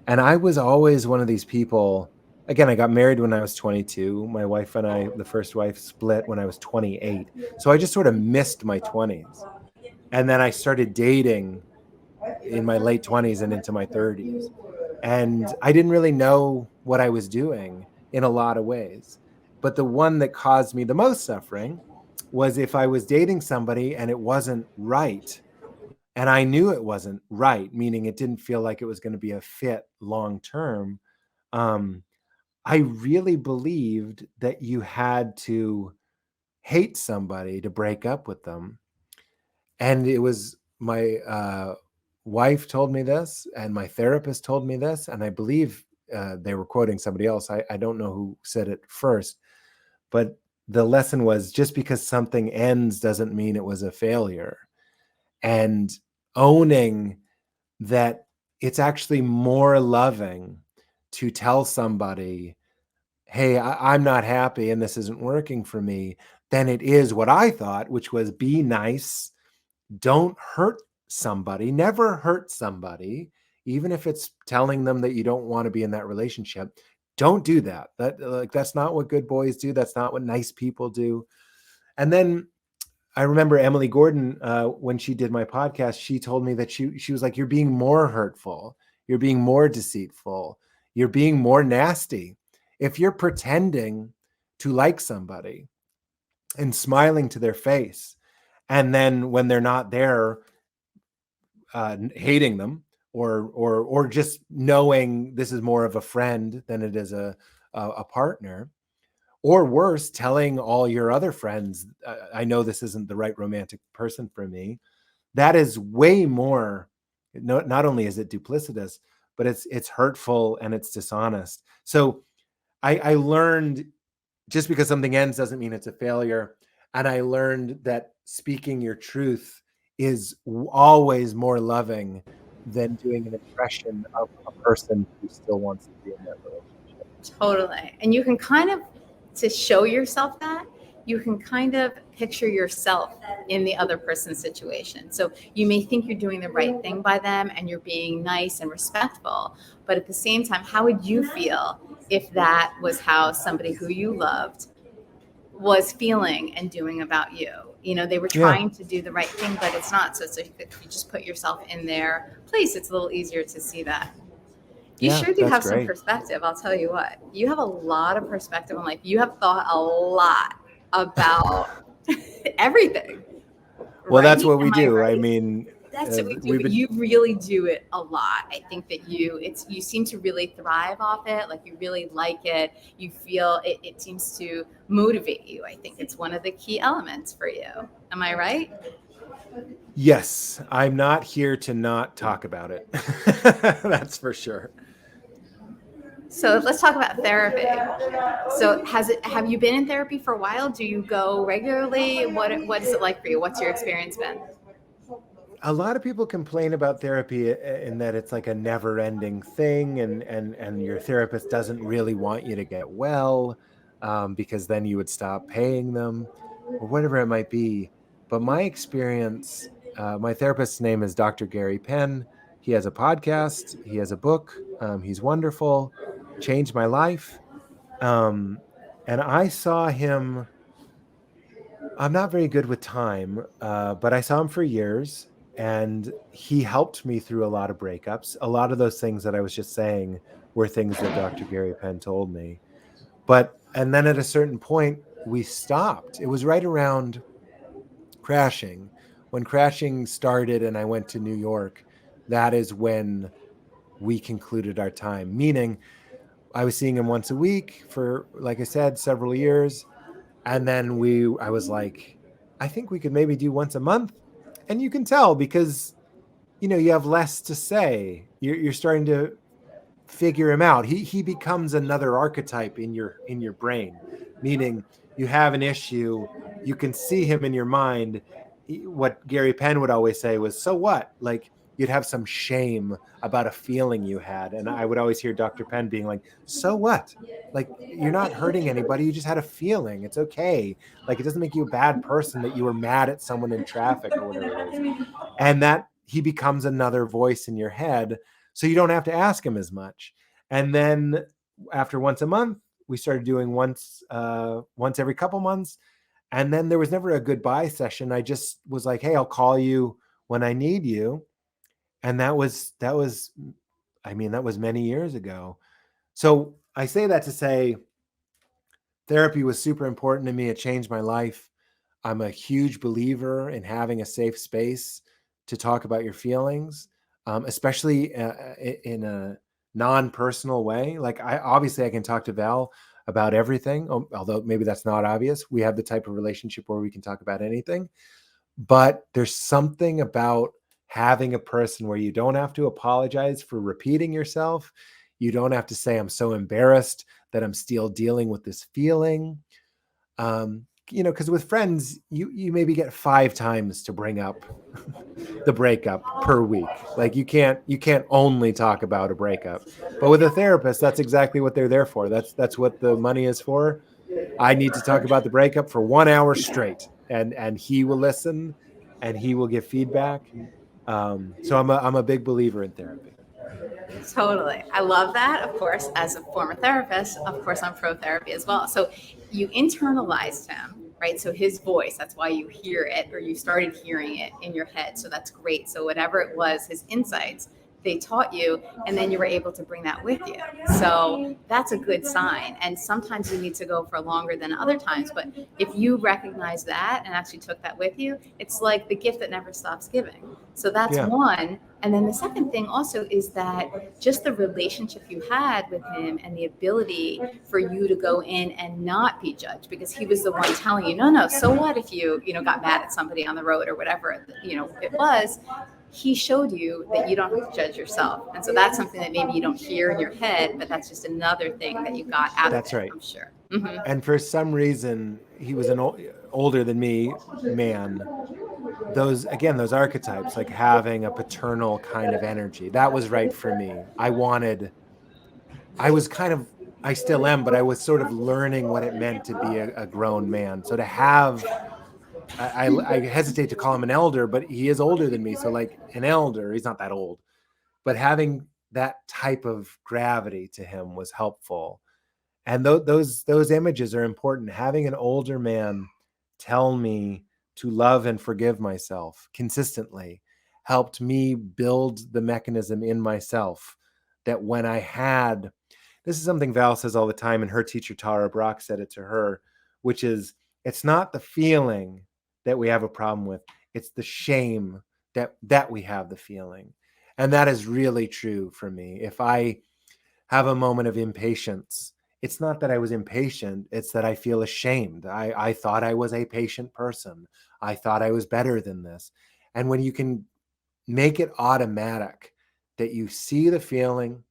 And I was always one of these people. Again, I got married when I was 22. My wife and I, the first wife, split when I was 28. So I just sort of missed my 20s. And then I started dating in my late 20s and into my 30s. And I didn't really know what I was doing in a lot of ways. But the one that caused me the most suffering was if I was dating somebody and it wasn't right. And I knew it wasn't right, meaning it didn't feel like it was going to be a fit long term. I really believed that you had to hate somebody to break up with them. And it was my wife told me this, and my therapist told me this, and I believe they were quoting somebody else. I don't know who said it first, but the lesson was just because something ends doesn't mean it was a failure. And owning that it's actually more loving to tell somebody, hey, I'm not happy and this isn't working for me, than it is what I thought, which was be nice, don't hurt somebody, never hurt somebody, even if it's telling them that you don't want to be in that relationship. Don't do that. That's not what good boys do. That's not what nice people do. And then I remember Emily Gordon, when she did my podcast, she told me that she was like, you're being more hurtful. You're being more deceitful. You're being more nasty. If you're pretending to like somebody and smiling to their face, and then when they're not there, hating them, or just knowing this is more of a friend than it is a partner, or worse, telling all your other friends, I know this isn't the right romantic person for me. That is way more, not only is it duplicitous, but it's hurtful and it's dishonest. So I learned, just because something ends doesn't mean it's a failure. And I learned that speaking your truth is always more loving than doing an impression of a person who still wants to be in that relationship. Totally. And you can kind of, to show yourself that, you can kind of picture yourself in the other person's situation. So you may think you're doing the right thing by them and you're being nice and respectful, but at the same time, how would you feel if that was how somebody who you loved was feeling and doing about you? You know, they were trying to do the right thing, but it's not. So if you just put yourself in their place, it's a little easier to see that. You sure do have some perspective. I'll tell you what, you have a lot of perspective on life. You have thought a lot about everything. Well, that's what we do. I mean, that's what we do, but you really do it a lot. I think that you seem to really thrive off it. Like, you really like it. You feel it seems to motivate you. I think it's one of the key elements for you. Am I right? Yes, I'm not here to not talk about it. That's for sure. So let's talk about therapy. So have you been in therapy for a while? Do you go regularly? What is it like for you? What's your experience been? A lot of people complain about therapy in that it's like a never-ending thing, and your therapist doesn't really want you to get well, because then you would stop paying them or whatever it might be. But my experience, my therapist's name is Dr. Gary Penn. He has a podcast. He has a book. He's wonderful. Changed my life. And I saw him. I'm not very good with time, but I saw him for years, and he helped me through a lot of breakups. A lot of those things that I was just saying were things that Dr. Gary Penn told me. And then at a certain point, we stopped. It was right around Crashing. When Crashing started and I went to New York, that is when we concluded our time. Meaning, I was seeing him once a week for, like I said, several years. And then I was like, I think we could maybe do once a month. And you can tell because, you have less to say. You're starting to figure him out. He becomes another archetype in your brain, meaning you have an issue, you can see him in your mind. What Gary Penn would always say was, so what? Like, you'd have some shame about a feeling you had. And I would always hear Dr. Penn being like, so what? Like, you're not hurting anybody. You just had a feeling. It's okay. Like, it doesn't make you a bad person that you were mad at someone in traffic or whatever it is. And that he becomes another voice in your head. So you don't have to ask him as much. And then after once a month, we started doing once every couple months. And then there was never a goodbye session. I just was like, hey, I'll call you when I need you. And that was many years ago. So I say that to say therapy was super important to me. It changed my life. I'm a huge believer in having a safe space to talk about your feelings, especially in a non-personal way. Like, I can talk to Val about everything, although maybe that's not obvious. We have the type of relationship where we can talk about anything. But there's something about having a person where you don't have to apologize for repeating yourself. You don't have to say, I'm so embarrassed that I'm still dealing with this feeling. Because with friends, you maybe get 5 times to bring up the breakup per week. Like, you can't only talk about a breakup. But with a therapist, that's exactly what they're there for. That's what the money is for. I need to talk about the breakup for 1 hour straight, and he will listen and he will give feedback. So I'm a big believer in therapy. Totally. I love that. Of course, as a former therapist, of course, I'm pro therapy as well. So you internalized him, right? So his voice, that's why you hear it, or you started hearing it in your head. So that's great. So whatever it was, his insights, they taught you, and then you were able to bring that with you. So that's a good sign. And sometimes you need to go for longer than other times. But if you recognize that and actually took that with you, it's like the gift that never stops giving. So that's one. And then the second thing also is that just the relationship you had with him and the ability for you to go in and not be judged, because he was the one telling you, no, so what if you got mad at somebody on the road or whatever, it was. he showed you that you don't have to judge yourself. And so that's something that maybe you don't hear in your head, but that's just another thing that you got out That's of it, right. I'm sure. Mm-hmm. And for some reason, he was an older than me man. Those archetypes, like having a paternal kind of energy, that was right for me. I was kind of, I still am, but I was sort of learning what it meant to be a grown man. So to have, I hesitate to call him an elder, but he is older than me. So like an elder, he's not that old, but having that type of gravity to him was helpful. And those images are important. Having an older man tell me to love and forgive myself consistently helped me build the mechanism in myself that when I had, this is something Val says all the time, and her teacher Tara Brach said it to her, which is, it's not the feeling that we have a problem with, it's the shame that we have the feeling. And that is really true for me. If I have a moment of impatience, it's not that I was impatient, it's that I feel ashamed. I thought I was a patient person. I thought I was better than this. And when you can make it automatic that you see the feeling,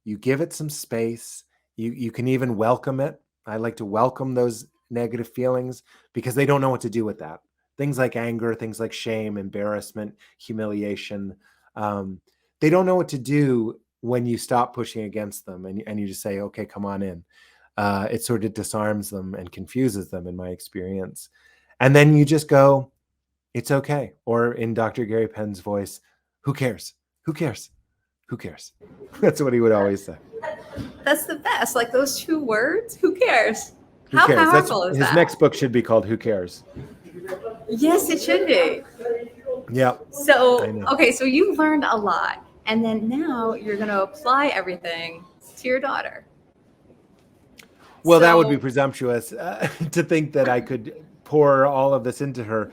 you give it some space, you can even welcome it. I like to welcome those negative feelings because they don't know what to do with that. Things like anger, things like shame, embarrassment, humiliation, they don't know what to do when you stop pushing against them and you just say, okay, come on in. It sort of disarms them and confuses them in my experience. And then you just go, it's okay. Or in Dr. Gary Penn's voice, who cares? Who cares? Who cares? That's what he would always say. That's the best. Like those two words, who cares? Who How cares? powerful is his that? next book should be called Who Cares? Yes, it should be. Yeah. So, okay, so you've learned a lot. And then now you're going to apply everything to your daughter. Well, that would be presumptuous to think that I could pour all of this into her.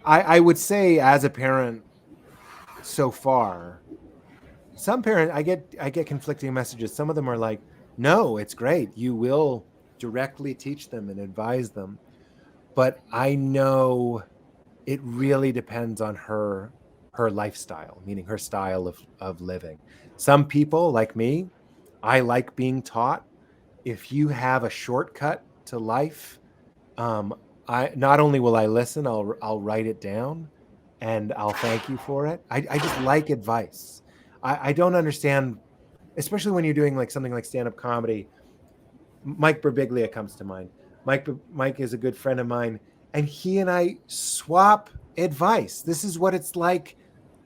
I would say, as a parent, so far, some parent, I get conflicting messages. Some of them are like, no, it's great. You will directly teach them and advise them. But I know it really depends on her lifestyle, meaning her style of living. Some people like me, I like being taught. If you have a shortcut to life, I not only will I listen, I'll write it down and I'll thank you for it. I just like advice. I don't understand, especially when you're doing like something like stand-up comedy. Mike Birbiglia comes to mind. Mike is a good friend of mine, and he and I swap advice. This is what it's like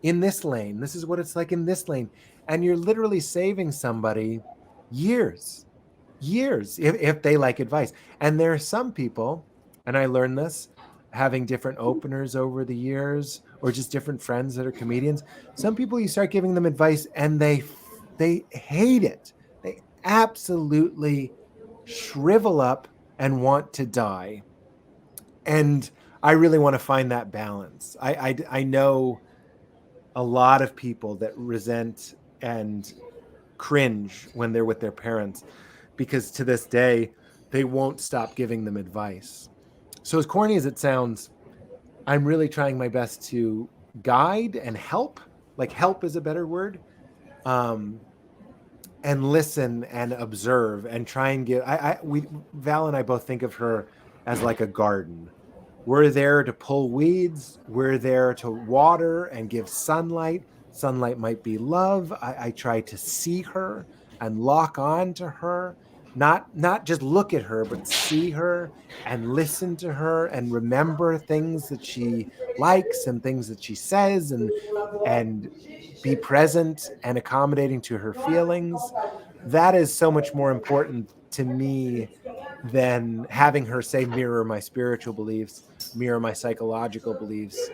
in this lane. This is what it's like in this lane. And you're literally saving somebody years if they like advice. And there are some people, and I learned this having different openers over the years, or just different friends that are comedians. Some people, you start giving them advice and they hate it. They absolutely shrivel up and want to die. And I really want to find that balance. I know a lot of people that resent and cringe when they're with their parents, because to this day, they won't stop giving them advice. So as corny as it sounds, I'm really trying my best to guide and help. Like help is a better word. And listen and observe and try and give. Val and I both think of her as like a garden. We're there to pull weeds. We're there to water and give sunlight. Sunlight might be love. I try to see her and lock on to her, not just look at her, but see her and listen to her and remember things that she likes and things that she says, and be present and accommodating to her feelings. That is so much more important to me than having her say, mirror my spiritual beliefs, mirror my psychological beliefs,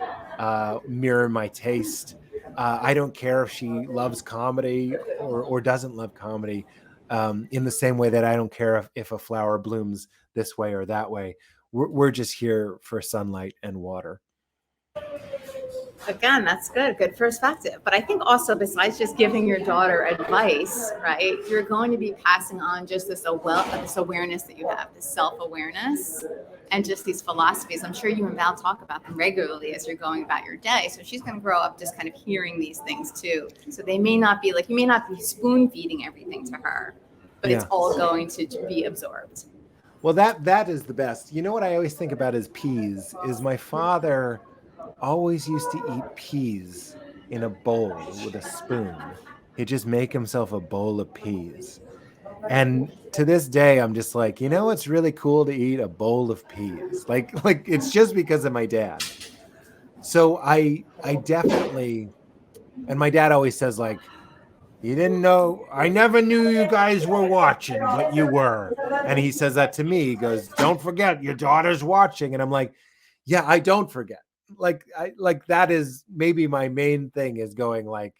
mirror my taste. I don't care if she loves comedy or doesn't love comedy, in the same way that I don't care if a flower blooms this way or that way. We're just here for sunlight and water. Again, that's good perspective. But I think also, besides just giving your daughter advice, right, you're going to be passing on just this awareness that you have, this self-awareness, and just these philosophies. I'm sure you and Val talk about them regularly as you're going about your day. So she's going to grow up just kind of hearing these things too. So they may not be like, you may not be spoon feeding everything to her, but it's all going to be absorbed. Well, that is the best. You know what I always think about is peas. Is my father always used to eat peas in a bowl with a spoon. He'd just make himself a bowl of peas. And to this day, I'm just like, you know, it's really cool to eat a bowl of peas. Like it's just because of my dad. So I definitely, and my dad always says like, you didn't know, I never knew you guys were watching, but you were. And he says that to me. He goes, don't forget your daughter's watching. And I'm like, yeah, I don't forget. Like that is maybe my main thing, is going like,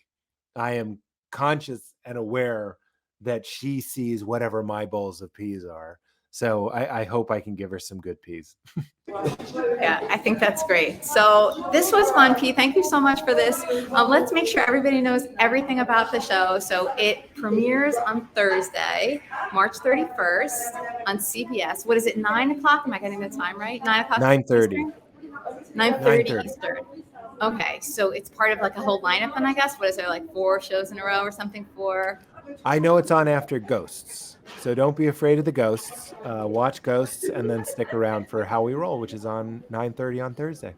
I am conscious and aware that she sees whatever my bowls of peas are. So I hope I can give her some good peas. Yeah, I think that's great. So this was fun, Pete. Thank you so much for this. Let's make sure everybody knows everything about the show. So it premieres on Thursday, March 31st on CBS. What is it, 9 o'clock? Am I getting the time right? 9 o'clock? 9:30. 9:30 Eastern. Okay, so it's part of like a whole lineup, and I guess, what is there, like 4 shows in a row or something for? I know it's on after Ghosts, so don't be afraid of the ghosts. Watch Ghosts and then stick around for How We Roll, which is on 9:30 on Thursday.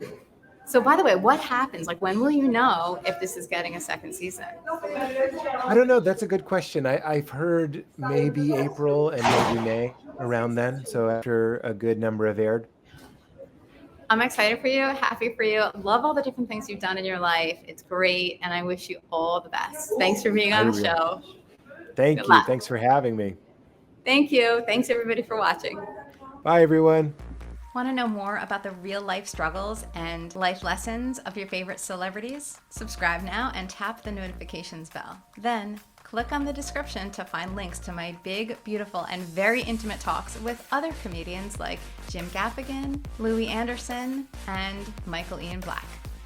So by the way, what happens? Like, when will you know if this is getting a second season? I don't know. That's a good question. I've heard maybe April and maybe May, around then. So after a good number have aired. I'm excited for you, happy for you. Love all the different things you've done in your life. It's great, and I wish you all the best. Thanks for being on the show. Thank you. Thanks for having me. Thank you. Thanks everybody for watching. Bye, everyone. Want to know more about the real life struggles and life lessons of your favorite celebrities? Subscribe now and tap the notifications bell. Then click on the description to find links to my big, beautiful, and very intimate talks with other comedians like Jim Gaffigan, Louis Anderson, and Michael Ian Black.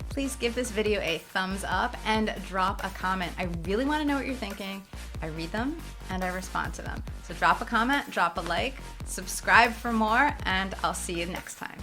Please give this video a thumbs up and drop a comment. I really want to know what you're thinking. I read them and I respond to them. So drop a comment, drop a like, subscribe for more, and I'll see you next time.